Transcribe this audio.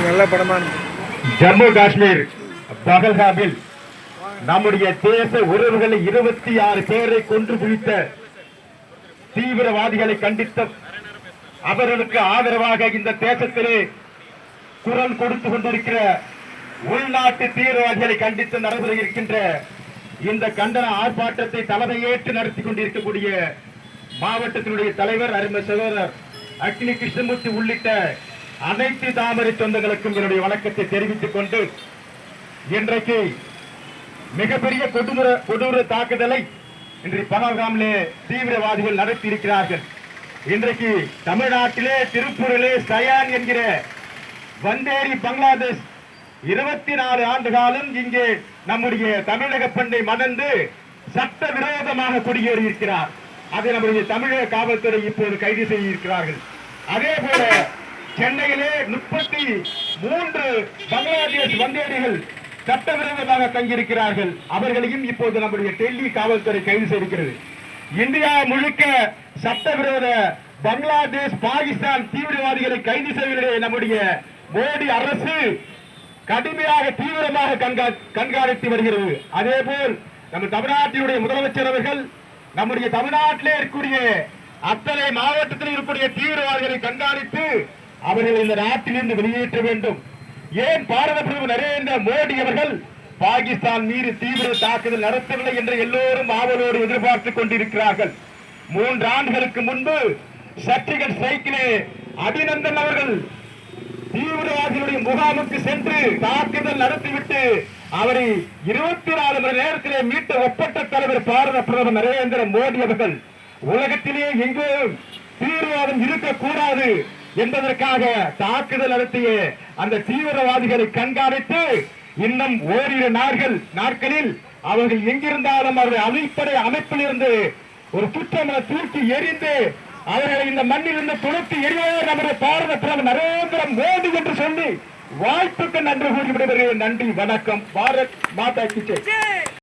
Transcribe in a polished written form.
நல்ல படமா ஜம்மு காஷ்மீர் பகல்காமில் நம்முடைய தேச உறவுகளை 26 பேரை கொன்று குவித்த தீவிரவாதிகளை கண்டித்த அவர்களுக்கு ஆதரவாக இந்த தேசத்திலே குரல் கொடுத்து கொண்டிருக்கிற உள்நாட்டு தீவிரவாதிகளை கண்டித்து நடைபெற இருக்கின்ற இந்த கண்டன ஆர்ப்பாட்டத்தை தலைமையேற்று நடத்தி கொண்டிருக்கக்கூடிய மாவட்டத்தினுடைய தலைவர் அருமை சகோதரர் அக்னி கிருஷ்ணமூர்த்தி உள்ளிட்ட அனைத்து தாமரை சொந்தங்களுக்கும் என்னுடைய வணக்கத்தை தெரிவித்துக் கொண்டு இன்றைக்கு மிகப்பெரிய கொடூர தாக்குதலை இன்று பகல்காமிலே தீவிரவாதிகள் நடத்தி இருக்கிறார்கள். இன்றைக்கு தமிழ்நாட்டிலே திருப்பூரிலே சயான் என்கிற வந்தேரி பங்களாதேஷ் 24 ஆண்டு காலம் இங்கே நம்முடைய தமிழக பெண்ணை மணந்து சட்ட விரோதமாக குடியேறி இருக்கிறார். அதை நம்முடைய தமிழக காவல்துறை இப்போது கைது செய்ய இருக்கிறார்கள். அதே போல சென்னையிலே 33 பங்களாதேஷ் வந்தேரிகள் சட்டவிரோதமாக தங்கியிருக்கிறார்கள். அவர்களையும் இப்போது நம்முடைய டெல்லி காவல்துறை கைது செய்திருக்கிறது. இந்தியா முழுக்க சட்டவிரோத பங்களாதேஷ் பாகிஸ்தான் தீவிரவாதிகளை கைது செய்வதிலே நம்முடைய மோடி அரசு கடுமையாக தீவிரமாக கண்காணித்து வருகிறது. அதே போல் நம்ம தமிழ்நாட்டினுடைய முதலமைச்சர் அவர்கள் நம்முடைய தமிழ்நாட்டிலே இருக்கக்கூடிய அத்தனை மாவட்டத்தில் இருக்கக்கூடிய தீவிரவாதிகளை கண்காணித்து அவர்கள் இந்த நாட்டிலிருந்து வெளியேற்ற வேண்டும். ஏன் பாரத பிரதமர் நரேந்திர மோடி அவர்கள் பாகிஸ்தான் மீது தீவிர தாக்குதல் நடத்தவில்லை என்று எல்லோரும் ஆவலோடு எதிர்பார்த்துக் கொண்டிருக்கிறார்கள். 3 ஆண்டுகளுக்கு முன்பு சர்டிகல் சைக்கிளே அபிநந்தன் அவர்கள் தீவிரவாதிகளுடைய முகாமுக்கு சென்று தாக்குதல் நடத்திவிட்டு அவரை 24 மணி நேரத்திலே மீட்ட ஒப்பற்ற தலைவர் பாரத பிரதமர் நரேந்திர மோடி அவர்கள் உலகத்திலே எங்கும் தீவிரவாதம் இருக்கக்கூடாது என்பதற்காக தாக்குதல் நடத்திய அந்த தீவிரவாதிகளை கண்காணித்து இன்னும் ஓரிரு நாட்களில் அவர்கள் எங்கிருந்தாலும் அவர்கள் அடிப்படை அமைப்பில் இருந்து ஒரு குற்றமலை தூக்கி எறிந்து அவர்களை இந்த மண்ணில் இருந்து துளைத்து எறிவார் நம்முடைய பாரத பிரதமர் நரேந்திர மோடி என்று சொல்லி வாய்ப்புக்கு நன்றி கூறி விடுகிறேன். நன்றி, வணக்கம். பாரத் மாதா கி ஜெய்.